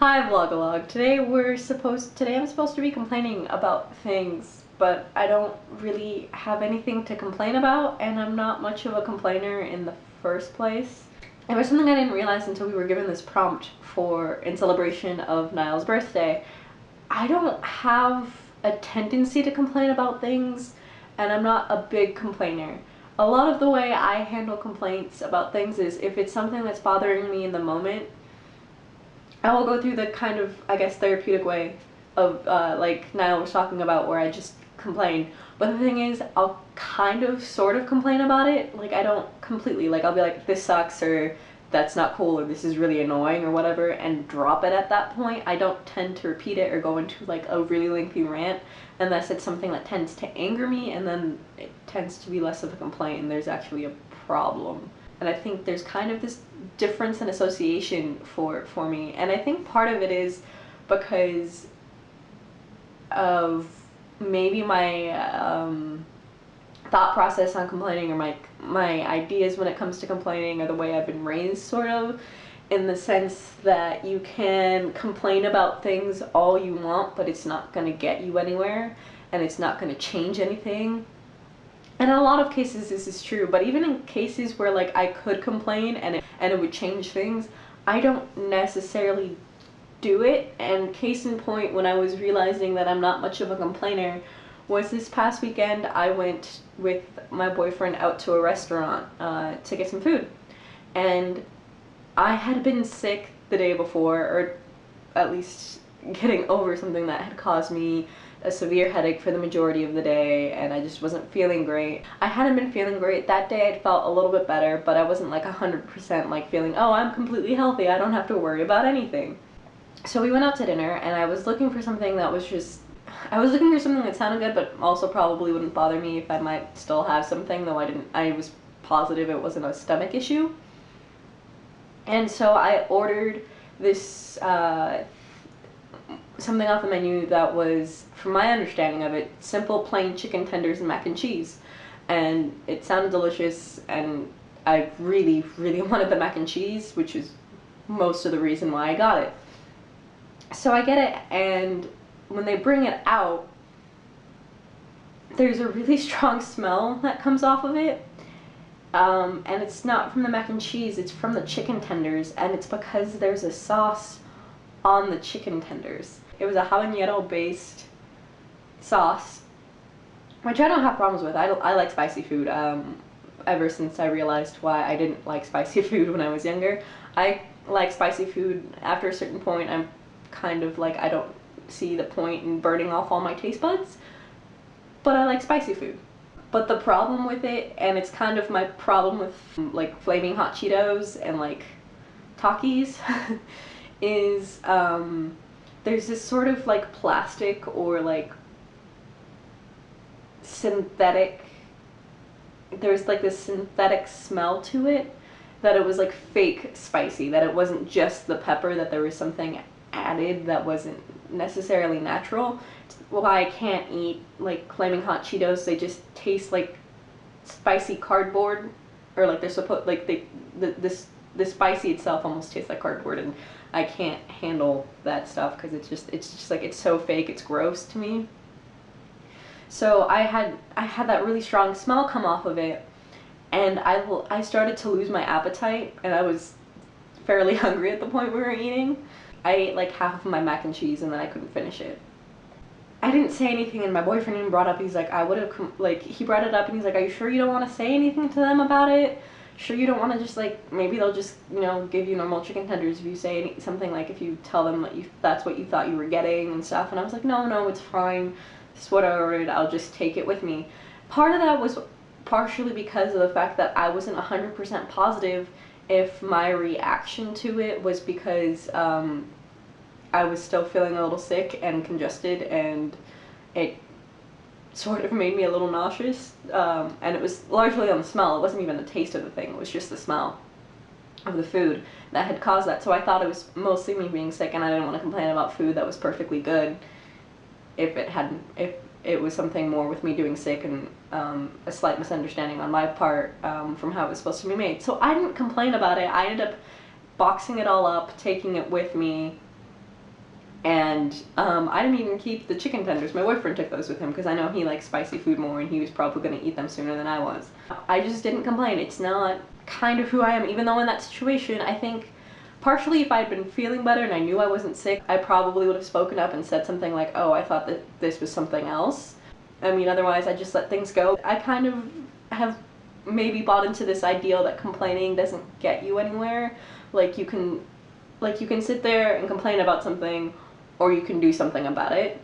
Hi Vlogalogue. Today I'm supposed to be complaining about things, but I don't really have anything to complain about, and I'm not much of a complainer in the first place. It was something I didn't realize until we were given this prompt in celebration of Niall's birthday. I don't have a tendency to complain about things, and I'm not a big complainer. A lot of the way I handle complaints about things is if it's something that's bothering me in the moment, I will go through the kind of, I guess, therapeutic way of, like Niall was talking about, where I just complain. But the thing is, I'll kind of, sort of complain about it. Like, I don't completely, like, I'll be like, this sucks, or that's not cool, or this is really annoying, or whatever, and drop it at that point. I don't tend to repeat it or go into, like, a really lengthy rant, unless it's something that tends to anger me, and then it tends to be less of a complaint, and there's actually a problem. And I think there's kind of this difference in association for me, and I think part of it is because of maybe my thought process on complaining, or my ideas when it comes to complaining, or the way I've been raised, sort of, in the sense that you can complain about things all you want, but it's not going to get you anywhere, and it's not going to change anything. And in a lot of cases this is true, but even in cases where, like, I could complain and it would change things, I don't necessarily do it. And case in point, when I was realizing that I'm not much of a complainer, was this past weekend. I went with my boyfriend out to a restaurant to get some food, and I had been sick the day before, or at least getting over something that had caused me a severe headache for the majority of the day, and I just wasn't feeling great. I hadn't been feeling great. That day I'd felt a little bit better, but I wasn't like 100% like feeling, oh, I'm completely healthy, I don't have to worry about anything. So we went out to dinner, and I was looking for something that was just, I was looking for something that sounded good, but also probably wouldn't bother me if I might still have something, though I was positive it wasn't a stomach issue. And so I ordered this something off the menu that was, from my understanding of it, simple plain chicken tenders and mac and cheese. And it sounded delicious, and I really, really wanted the mac and cheese, which is most of the reason why I got it. So I get it, and when they bring it out, there's a really strong smell that comes off of it. And it's not from the mac and cheese, it's from the chicken tenders, and it's because there's a sauce on the chicken tenders. It was a habanero based sauce, which I don't have problems with. I like spicy food. Ever since I realized why I didn't like spicy food when I was younger. I like spicy food. After a certain point, I'm kind of like, I don't see the point in burning off all my taste buds, but I like spicy food. But the problem with it, and it's kind of my problem with like flaming hot Cheetos and like Takis, is there's this sort of like plastic or like synthetic, there's like this synthetic smell to it, that it was like fake spicy, that it wasn't just the pepper, that there was something added that wasn't necessarily natural. Why I can't eat like flaming hot Cheetos, they just taste like spicy cardboard, or like they're supposed, like the spicy itself almost tastes like cardboard, and I can't handle that stuff because it's just like, it's so fake, it's gross to me. So I had that really strong smell come off of it, and I started to lose my appetite, and I was fairly hungry at the point we were eating. I ate like half of my mac and cheese, and then I couldn't finish it. I didn't say anything, and my boyfriend even brought up, he's like, I would have, like, he brought it up, and he's like, are you sure you don't want to say anything to them about it? Sure you don't want to just, like, maybe they'll just, you know, give you normal chicken tenders if you say something, like, if you tell them that that's what you thought you were getting and stuff. And I was like, no, it's fine. This is what I ordered. I'll just take it with me. Part of that was partially because of the fact that I wasn't 100% positive if my reaction to it was because I was still feeling a little sick and congested, and it sort of made me a little nauseous, and it was largely on the smell. It wasn't even the taste of the thing, it was just the smell of the food that had caused that. So I thought it was mostly me being sick, and I didn't want to complain about food that was perfectly good if it was something more with me doing sick, and a slight misunderstanding on my part from how it was supposed to be made. So I didn't complain about it. I ended up boxing it all up, taking it with me, And I didn't even keep the chicken tenders. My boyfriend took those with him because I know he likes spicy food more and he was probably going to eat them sooner than I was. I just didn't complain. It's not kind of who I am, even though in that situation, I think partially if I had been feeling better and I knew I wasn't sick, I probably would have spoken up and said something like, oh, I thought that this was something else. I mean, otherwise I just let things go. I kind of have maybe bought into this ideal that complaining doesn't get you anywhere. Like you can sit there and complain about something, or you can do something about it.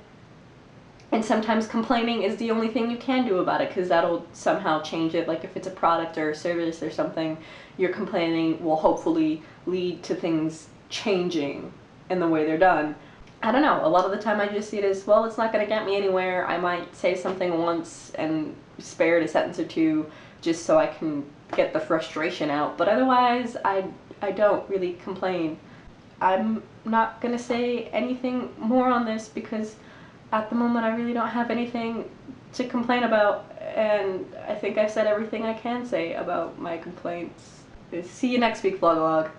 And sometimes complaining is the only thing you can do about it, because that'll somehow change it. Like if it's a product or a service or something, your complaining will hopefully lead to things changing in the way they're done. I don't know, a lot of the time I just see it as, well, it's not going to get me anywhere. I might say something once and spare it a sentence or two just so I can get the frustration out, but otherwise I don't really complain. I'm not gonna say anything more on this because at the moment I really don't have anything to complain about, and I think I've said everything I can say about my complaints. See you next week, Vlogalogue.